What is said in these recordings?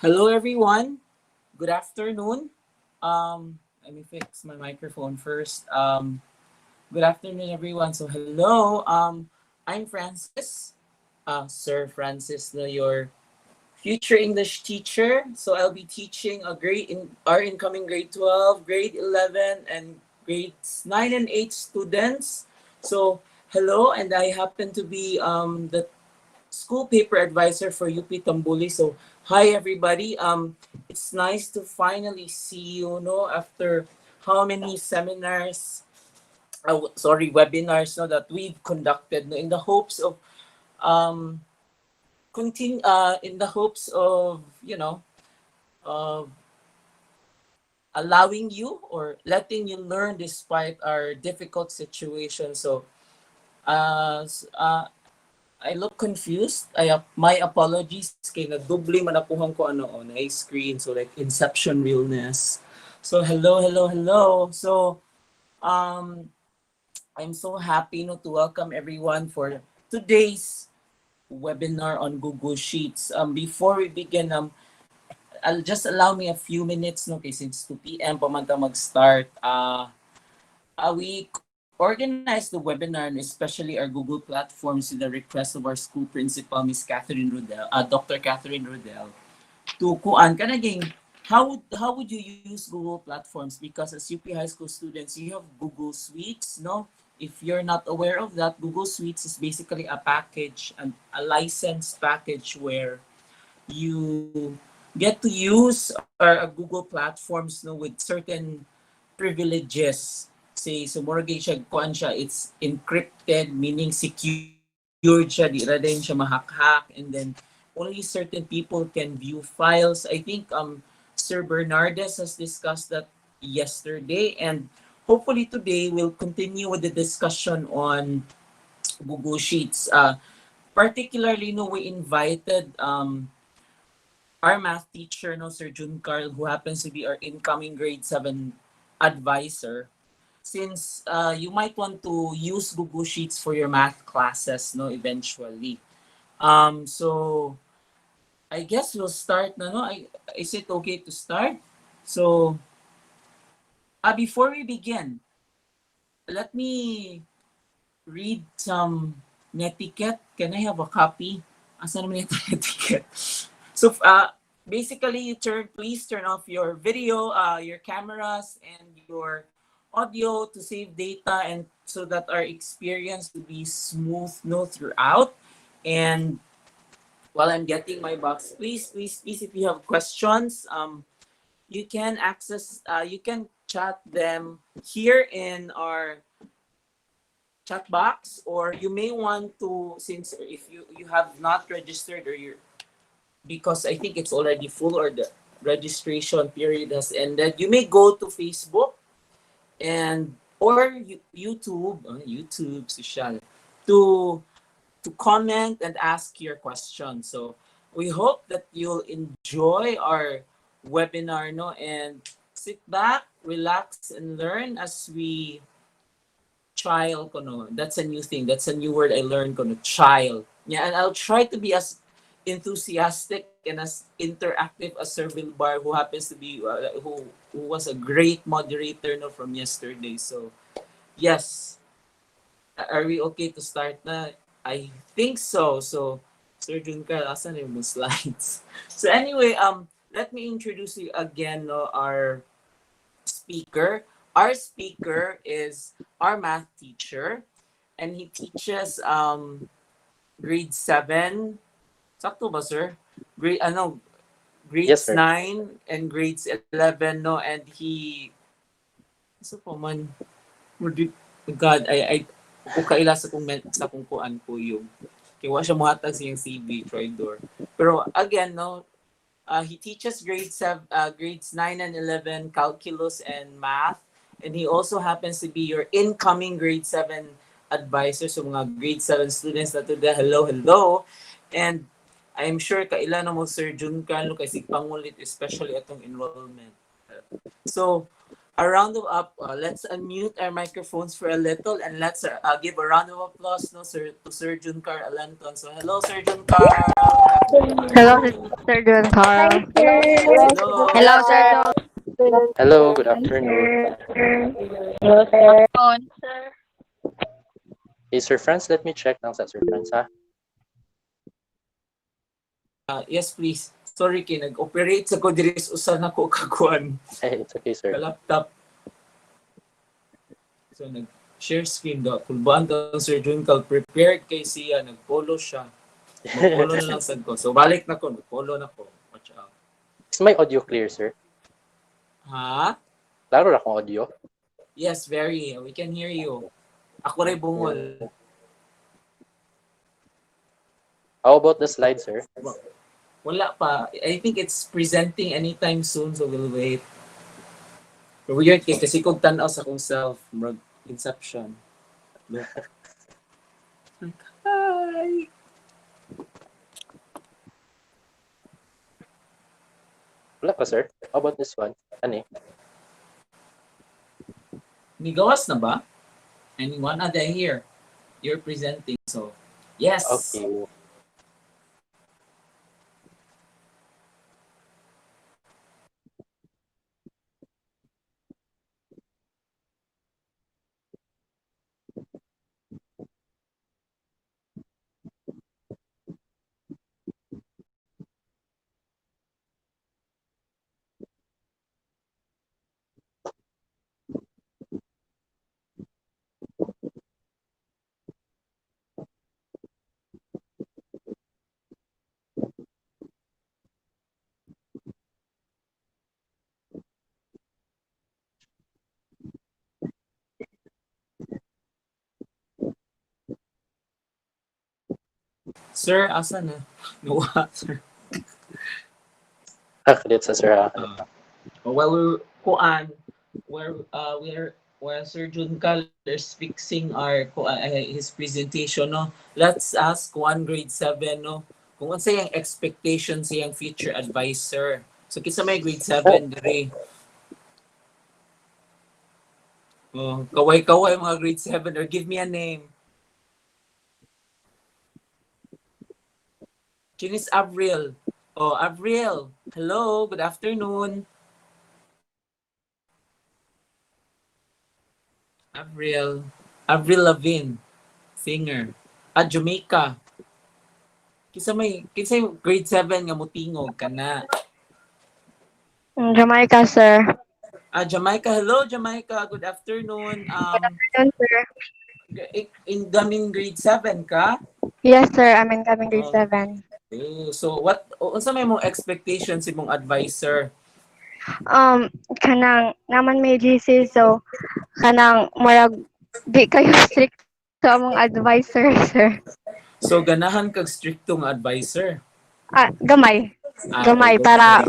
Hello, everyone. Good afternoon. Let me fix my microphone first. Good afternoon, everyone. So, hello. I'm Francis, Sir Francis, your future English teacher. So, I'll be teaching our incoming grade 12, grade 11, and grades 9 and 8 students. So, hello, and I happen to be the school paper advisor for UP Tambuli. So, hi everybody. It's nice to finally see you, after how many seminars, webinars, that we've conducted, in the hopes of um in the hopes of, of allowing you or letting you learn despite our difficult situation. So, uh, s- uh I look confused. My apologies kay nagdoble man akuhang ko on a screen, so like inception realness. So hello. So um I'm so happy, to welcome everyone for today's webinar on Google Sheets. Before we begin, I'll just allow me a few minutes, no, kasi since 2 p.m. pa man ta mag-start. We organized the webinar, and especially our Google platforms, in the request of our school principal, Miss Catherine Rodel, Dr. Catherine Rodel, to kuan ka naging how would you use Google platforms, because as UP high school students you have Google Suites, no? If you're not aware of that, Google Suites is basically a package, and a licensed package where you get to use our Google platforms, no, with certain privileges. Say, so mortgage siya, kuan siya, it's encrypted, meaning secured siya, di ra din siya mahak-hack, and then only certain people can view files. I think Sir Bernardes has discussed that yesterday, and hopefully today we'll continue with the discussion on Google Sheets. Particularly, we invited our math teacher, no, Sir Jun Carl, who happens to be our incoming grade 7 advisor. Since you might want to use Google Sheets for your math classes, no, eventually. So I guess we'll start na, no? Is it okay to start? So, before we begin, let me read some netiquette. Can I have a copy? Asa naman yung netiquette? So, basically, please turn off your video, your cameras, and your audio to save data, and so that our experience will be smooth, no, throughout. And while I'm getting my box, please, if you have questions, you can chat them here in our chat box, or you may want to, since if you have not registered, or you're, because I think it's already full, or the registration period has ended, you may go to Facebook and or YouTube social, to comment and ask your question. So we hope that you'll enjoy our webinar, no, and sit back, relax, and learn as we trial ko, no. That's a new thing. That's a new word I learned ko, no, trial. Yeah, and I'll try to be as enthusiastic and as interactive as Sir Vilbar, who happens to be who was a great moderator, no, from yesterday. So yes, are we okay to start na? I think so. So Sir Junka, asan yung mga slides? So anyway, let me introduce you again, no, our speaker. Our speaker is our math teacher, and he teaches grade 7. Sakto ba, sir? Yes, Grades sir. 9 and grades 11, no, and he so po man, God, I ko kaila sa kung kuan po yung kaya wa siya muhatag siyang CV Troy Door. Pero again, no, he teaches grades 9 and 11 calculus and math, and he also happens to be your incoming grade 7 advisor. So mga grade 7 students na today, hello. And I'm sure kaila na mo Sir Jun Carlo kasi pangulit, especially atong enrollment. So A round of let's unmute our microphones for a little and let's give a round of applause no, sir, to Sir Juncar Alanton. So hello, Sir Juncar. Good Hello, afternoon. Sir John Hi, Carl. sir. Hello. Hello, Sir John. Hello, good Hi, afternoon. sir. Hello, sir. On, sir. Hey, Sir Franz, let me check lang sa Sir Franz, ha? Yes, please. Sorry, nag-operate sa ko diris usan ako kakuan Hey, it's okay, ka sir. laptop. So nag-share screen daw. Kulbaan daw Sir Juncal prepared kay siya, nag-follow siya. Mag-follow na lang sad ko. So balik na ko, nag-follow na ko. Watch out. Is my audio clear, sir? Ha? Klaro ra akong audio? Yes, very. We can hear you. Ako rin bungol. How about the slide, sir? Wala pa. I think it's presenting anytime soon, so we'll wait. Pero weird kasi kung tanaw sa akong self, Inception. Look. Hi! Wala pa, sir. How about this one? Ano eh? Nigawas na ba? Anyone? They're here. You're presenting, so yes. Okay. Sir, asa na? Nawa, sir. Kalit sa sir, ha? Well, where Sir Juncal is fixing his presentation, no? Let's ask one grade 7, no? Kung ano yung expectations sa future advisor. So, kisa may grade 7 dire. Oh, kaway-kaway mga grade 7 or give me a name. Chinis Avril. Oh, Avril. Hello, good afternoon. Avril Lavigne, singer. Jamaica. Kinsa yung grade 7 nga mutingog kana. Jamaica, sir. Jamaica. Hello, Jamaica. Good afternoon. Yun, sir. Incoming grade 7 ka? Yes, sir. I'm incoming grade Oh, 7. so unsa may mong expectations imong advisor? Kanang naman may GC, so kanang murag di kayo strict sa among advisor, sir. So ganahan kag striktong advisor. Gamay. Gamay para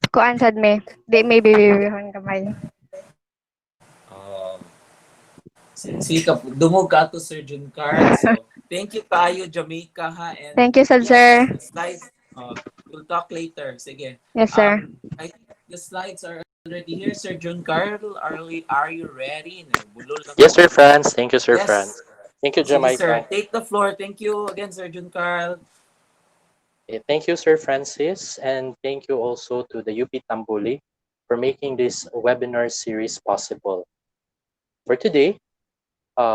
kuan sad me. Di may bibibihon gamay. Sikap dungog ka to Sir Juncar. So thank you kayo Jamaica ha, and Thank you, sad, yes, sir. the slides we'll talk later. Sige. Yes, sir. I think the slides are already here. Sir Juncar, are you ready? Nabulol na Yes, ko. Sir Franz. Thank you, Sir Yes. Franz. Thank you, Sige, sir. Jamaica. Take the floor. Thank you again, Sir Juncar. Okay, thank you, Sir Francis, and thank you also to the UP Tambuli for making this webinar series possible. For today,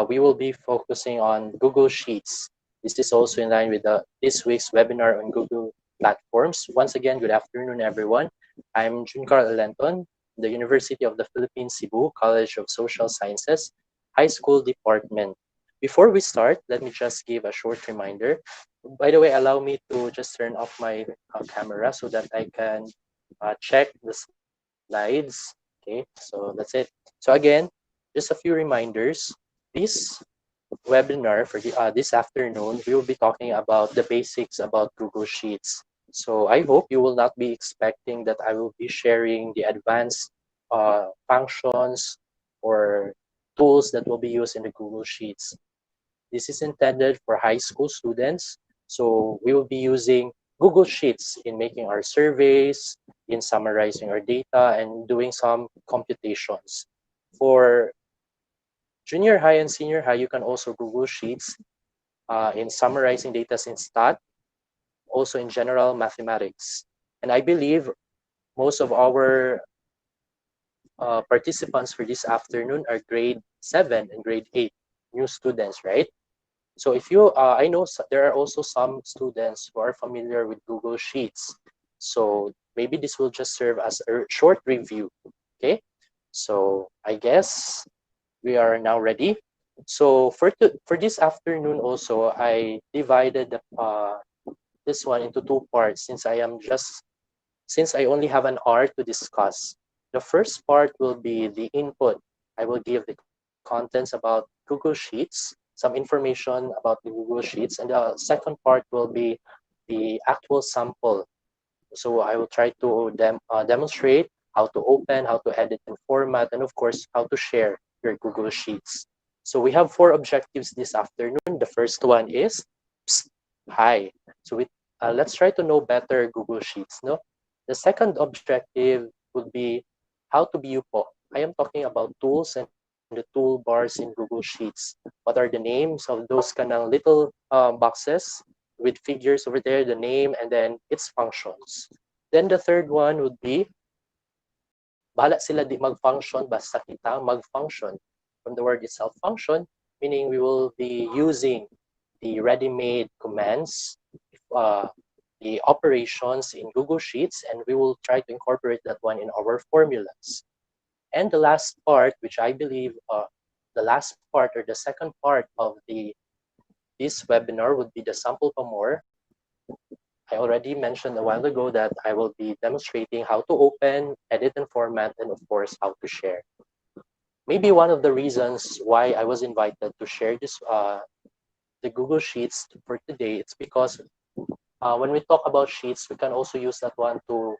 we will be focusing on Google Sheets. This is also in line with this week's webinar on Google platforms. Once again, good afternoon, everyone. I'm Juncar Alenton, the University of the Philippines, Cebu College of Social Sciences, High School Department. Before we start, let me just give a short reminder. By the way, allow me to just turn off my camera so that I can check the slides. Okay, so that's it. So again, just a few reminders. This webinar for this afternoon, we will be talking about the basics about Google Sheets. So I hope you will not be expecting that I will be sharing the advanced functions or tools that will be used in the Google Sheets. This is intended for high school students. So we will be using Google Sheets in making our surveys, in summarizing our data and doing some computations. For junior high and senior high, you can also Google Sheets in summarizing data in stat, also in general mathematics. And I believe most of our participants for this afternoon are grade 7 and grade 8 new students, right? So if you, I know there are also some students who are familiar with Google Sheets. So maybe this will just serve as a short review, okay? So I guess we are now ready. So for this afternoon also, I divided this one into two parts since I only have an hour to discuss. The first part will be the input. I will give the contents about Google Sheets, some information about the Google Sheets, and the second part will be the actual sample. So I will try to demonstrate how to open, how to edit and format, and of course, how to share your Google Sheets. So we have four objectives this afternoon. The first one is, psst, hi. So let's try to know better Google Sheets. No, the second objective would be how to view po. I am talking about tools and the toolbars in Google Sheets. What are the names of those kind of little boxes with figures over there, the name, and then its functions. Then the third one would be, bahala sila di mag-function, basta kita mag-function. From the word itself, function, meaning we will be using the ready-made commands, uh, the operations in Google Sheets, and we will try to incorporate that one in our formulas. And the last part, which I believe the last part or the second part of this webinar would be the sample pa more. I already mentioned a while ago that I will be demonstrating how to open, edit, and format, and of course, how to share. Maybe one of the reasons why I was invited to share the Google Sheets for today, it's because when we talk about sheets, we can also use that one to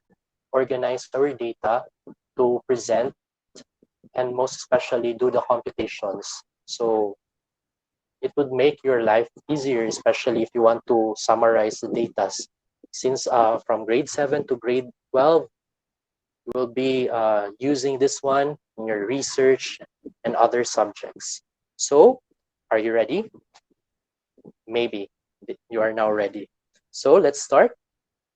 organize our data, to present, and most especially do the computations. So it would make your life easier, especially if you want to summarize the data. Since from grade 7 to grade 12, you will be using this one in your research and other subjects. So, are you ready? Maybe you are now ready. So let's start.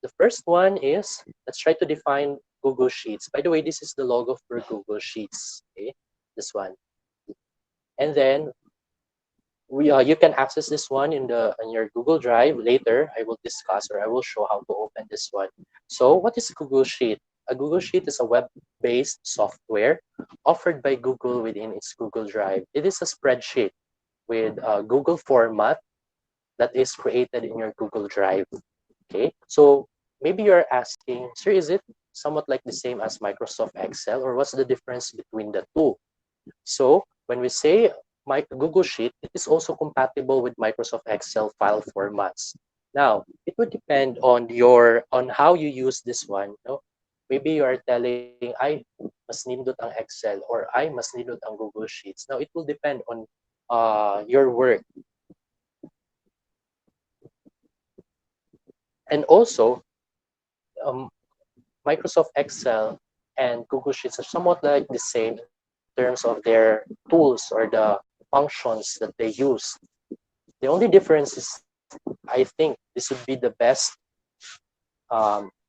The first one is, let's try to define Google Sheets. By the way, this is the logo for Google Sheets. Okay, this one. And then you can access this one in your Google Drive later. I will discuss or I will show how to open this one. So what is Google Sheet? A Google Sheet is a web-based software offered by Google within its Google Drive. It is a spreadsheet with a Google format that is created in your Google Drive. Okay, so maybe you're asking, sir, is it somewhat like the same as Microsoft Excel, or what's the difference between the two? So when we say my Google Sheet, it is also compatible with Microsoft Excel file formats. Now, it would depend on how you use this one. No? Maybe you are telling, I mas nindot ang Excel or I mas nindot ang Google Sheets. Now, it will depend on your work. And also, Microsoft Excel and Google Sheets are somewhat like the same in terms of their tools or the functions that they use. The only difference is, I think this would be the best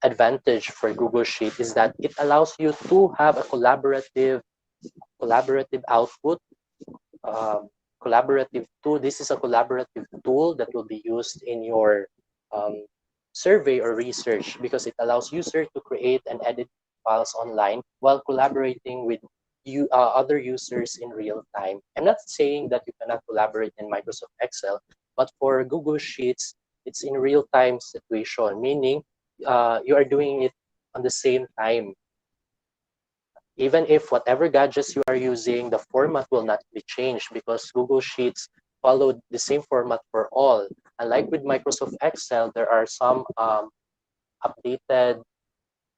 advantage for Google Sheet is that it allows you to have a collaborative output, collaborative tool. This is a collaborative tool that will be used in your survey or research because it allows user to create and edit files online while collaborating with other users in real time. I'm not saying that you cannot collaborate in Microsoft Excel, but for Google Sheets, it's in real time situation, meaning you are doing it on the same time. Even if whatever gadgets you are using, the format will not be changed because Google Sheets follow the same format for all. Unlike with Microsoft Excel, there are some updated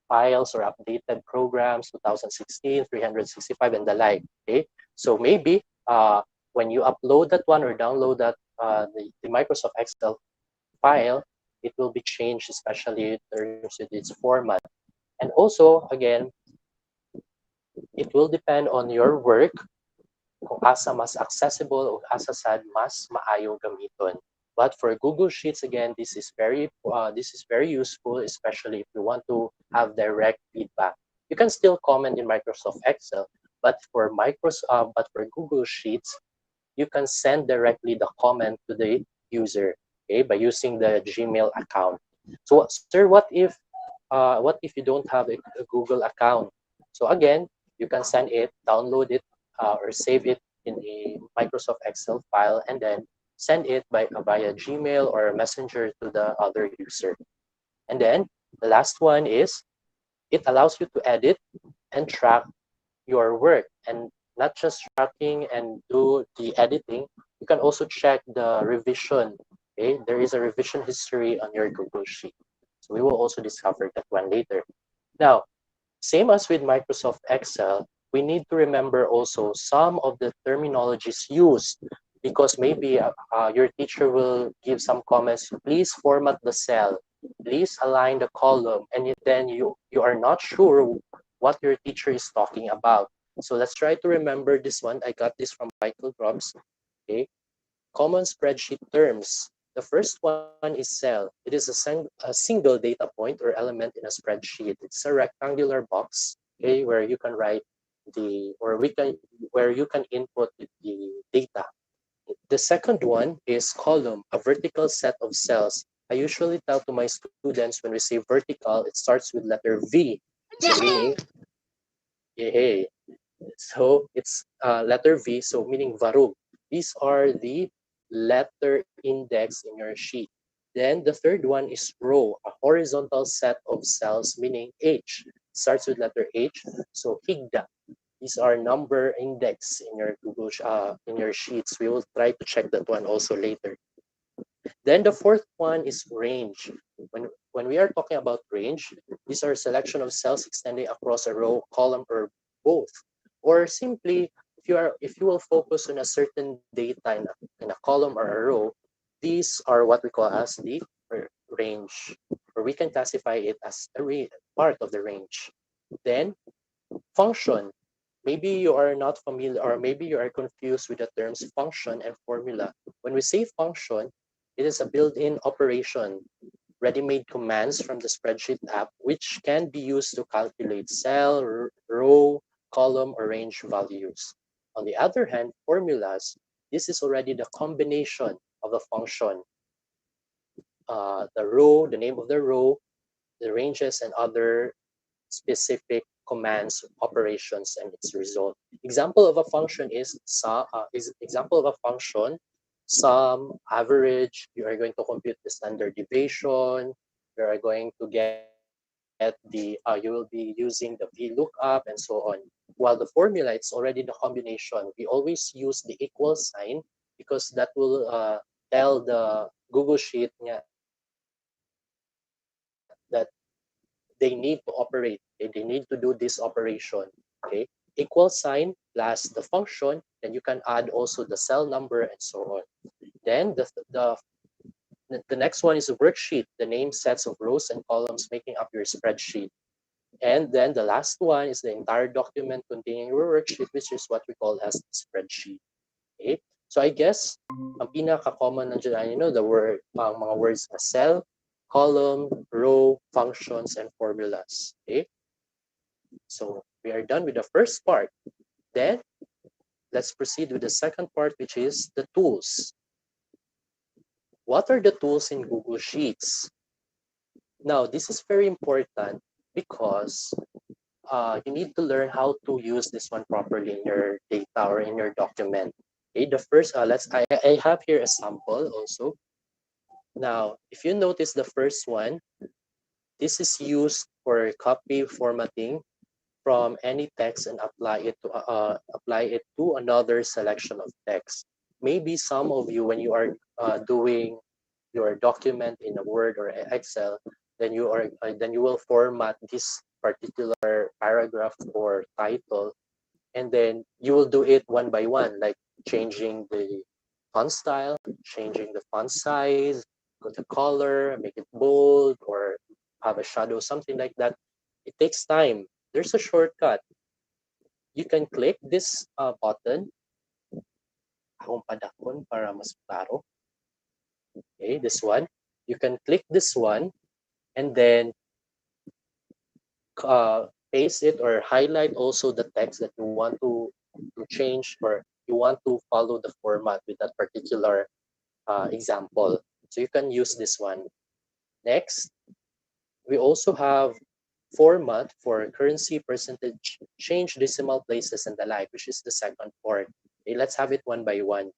files or updated programs, 2016, 365, and the like. Okay, so maybe when you upload that one or download that the Microsoft Excel file, it will be changed, especially in terms of its format. And also, again, it will depend on your work kung asa mas accessible o asa sad mas maayong gamiton. But for Google Sheets, again, this is very useful, especially if you want to have direct feedback. You can still comment in Microsoft Excel, but for Google Sheets, you can send directly the comment to the user, okay, by using the Gmail account. So, sir, what if you don't have a Google account? So again, you can send it, download it, or save it in a Microsoft Excel file, and then send it via Gmail or Messenger to the other user. And then the last one is it allows you to edit and track your work, and not just tracking and do the editing. You can also check the revision. Okay, there is a revision history on your Google Sheet. So we will also discover that one later. Now, same as with Microsoft Excel, we need to remember also some of the terminologies used, because maybe your teacher will give some comments. Please format the cell. Please align the column, and then you are not sure what your teacher is talking about. So let's try to remember this one. I got this from Michael Grubbs. Okay, common spreadsheet terms. The first one is cell. It is a single data point or element in a spreadsheet. It's a rectangular box, okay, where you can write the or we can where you can input the data. The second one is column, a vertical set of cells. I usually tell to my students when we say vertical, it starts with letter V. So meaning, hey, so it's letter V, so meaning varug. These are the letter index in your sheet. Then the third one is row, a horizontal set of cells, meaning H. Starts with letter H, so higda. These are number index in your in your sheets. We will try to check that one also later. Then the fourth one is range. When we are talking about range, these are a selection of cells extending across a row, column, or both. Or simply, if you will focus on a certain data in a column or a row, these are what we call as the range, or we can classify it as a part of the range. Then function. Maybe you are not familiar, or maybe you are confused with the terms function and formula. When we say function, it is a built-in operation, ready-made commands from the spreadsheet app, which can be used to calculate cell, row, column, or range values. On the other hand, formulas, this is already the combination of a function, the row, the name of the row, the ranges, and other specific commands, operations, and its result. Example of a function is example of a function, sum, average. You are going to compute the standard deviation. You are going to get you will be using the VLOOKUP and so on. While the formula, it's already the combination. We always use the equal sign because that will tell the Google Sheet that they need to operate. Okay? They need to do this operation. Okay, equal sign plus the function, then you can add also the cell number and so on. Then the next one is a worksheet, the name sets of rows and columns making up your spreadsheet. And then the last one is the entire document containing your worksheet, which is what we call as the spreadsheet. Okay, so I guess ang pinaka-common nandiyan ay, the mga words na cell, column, row, functions, and formulas. Okay, so we are done with the first part. Then let's proceed with the second part, which is the tools. What are the tools in Google Sheets? Now, this is very important because you need to learn how to use this one properly in your data or in your document. Okay, the first, I have here a sample also. Now, if you notice the first one, this is used for copy formatting from any text and apply it to another selection of text. Maybe some of you, when you are doing your document in a Word or Excel, then you will format this particular paragraph or title, and then you will do it one by one, like changing the font style, changing the font size, go to color, make it bold, or have a shadow, something like that. It takes time. There's a shortcut. You can click this button. Akong padakon para mas klaro. Okay, this one. You can click this one and then paste it or highlight also the text that you want to change or you want to follow the format with that particular example. So you can use this one. Next, we also have format for currency, percentage, change, decimal places, and the like, which is the second part. Okay, let's have it one by one.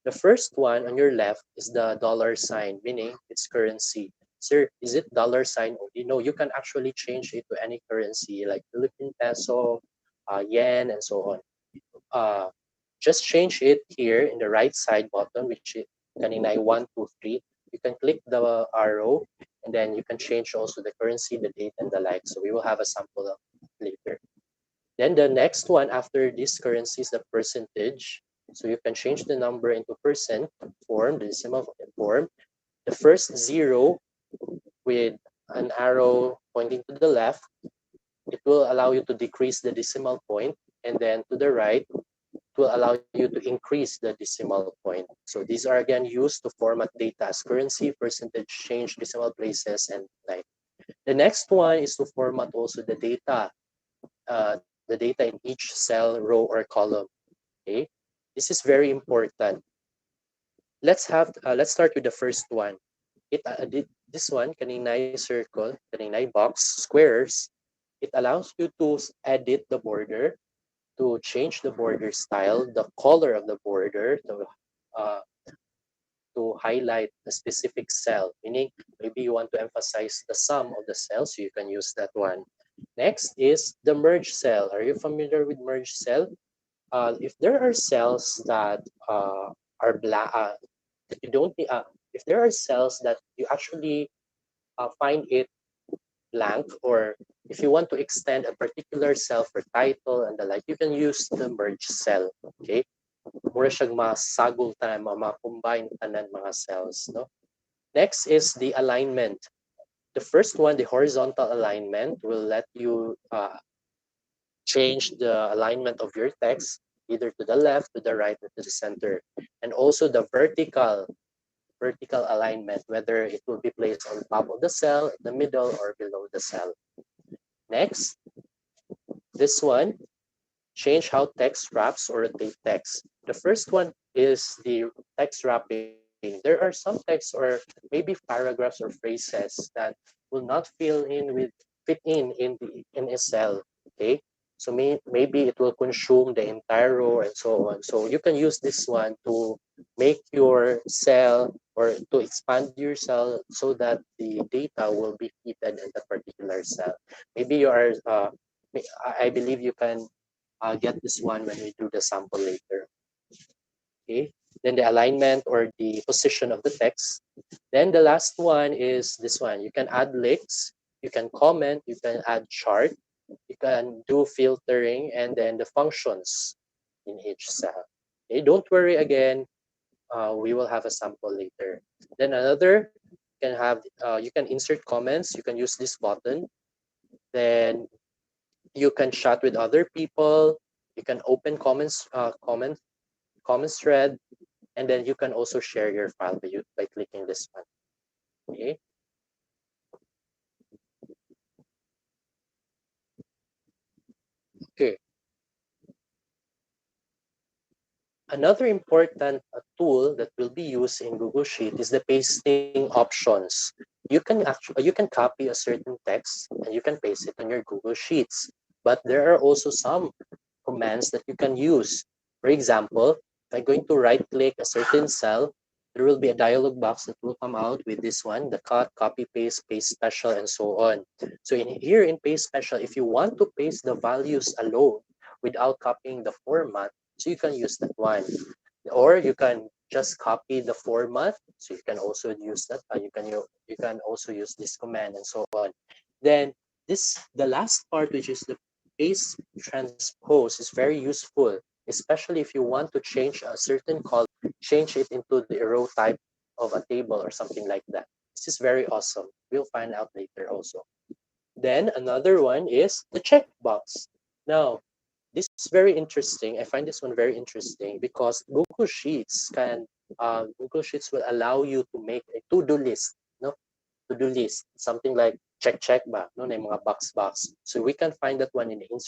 The first one on your left is the dollar sign, meaning it's currency. Sir, is it dollar sign only? No, you can actually change it to any currency like Philippine peso, yen, and so on. Uh, just change it here in the right side button, which is kanina 1, 2, 3. You can click the arrow and then you can change also the currency, the date, and the like. So we will have a sample of later. Then the next one after this currency is the percentage. So you can change the number into percent form, the decimal form. The first zero with an arrow pointing to the left, it will allow you to decrease the decimal point, and then to the right, it will allow you to increase the decimal point. So these are again used to format data as currency, percentage change, decimal places, and like. The next one is to format also the data in each cell, row, or column. Okay, this is very important. Let's start with the first one. This one, kaninay circle, kaninay box, squares. It allows you to edit the border, to change the border style, the color of the border, uh, to highlight a specific cell, meaning maybe you want to emphasize the sum of the cells, so you can use that one. Next is the merge cell. Are you familiar with merge cell? If there are cells that are black, that you don't, if there are cells that you actually find it blank, or if you want to extend a particular cell for title and the like, you can use the merge cell. Okay? Mura siyang masagol tanan, ma-combine tanan mga cells. No? Next is the alignment. The first one, the horizontal alignment, will let you change the alignment of your text either to the left, to the right, or to the center. And also the vertical alignment, whether it will be placed on top of the cell, the middle, or below the cell. Next, this one, change how text wraps or rotate text. The first one is the text wrapping. There are some texts or maybe paragraphs or phrases that will not fit in a cell. Okay, so maybe it will consume the entire row and so on. So you can use this one to make your cell or to expand your cell so that the data will be fitted in that particular cell. Maybe you are. I believe you can get this one when we do the sample later. Okay. Then the alignment or the position of the text. Then the last one is this one. You can add links, you can comment, you can add chart, you can do filtering, and then the functions in each cell. Okay, don't worry again. We will have a sample later. Then another you can insert comments. You can use this button. Then you can chat with other people. You can open comments thread, and then you can also share your file by clicking this one. Okay. Okay. Another important tool that will be used in Google Sheet is the pasting options. You can copy a certain text and you can paste it on your Google Sheets. But there are also some commands that you can use. For example, if I'm going to right click a certain cell, there will be a dialog box that will come out with this one, the cut, copy, paste special, and so on. So here in paste special, if you want to paste the values alone without copying the format, so you can use that one. Or you can just copy the format. So you can also use that. You can also use this command and so on. Then the last part, which is the paste transpose, is very useful, especially if you want to change a certain column, change it into the row type of a table or something like that. This is very awesome. We'll find out later also. Then another one is the checkbox. Now, this is very interesting. I find this one very interesting because Google Sheets will allow you to make a to-do list, no? To-do list, something like check check ba, no, na yung mga box box. So we can find that one in the insert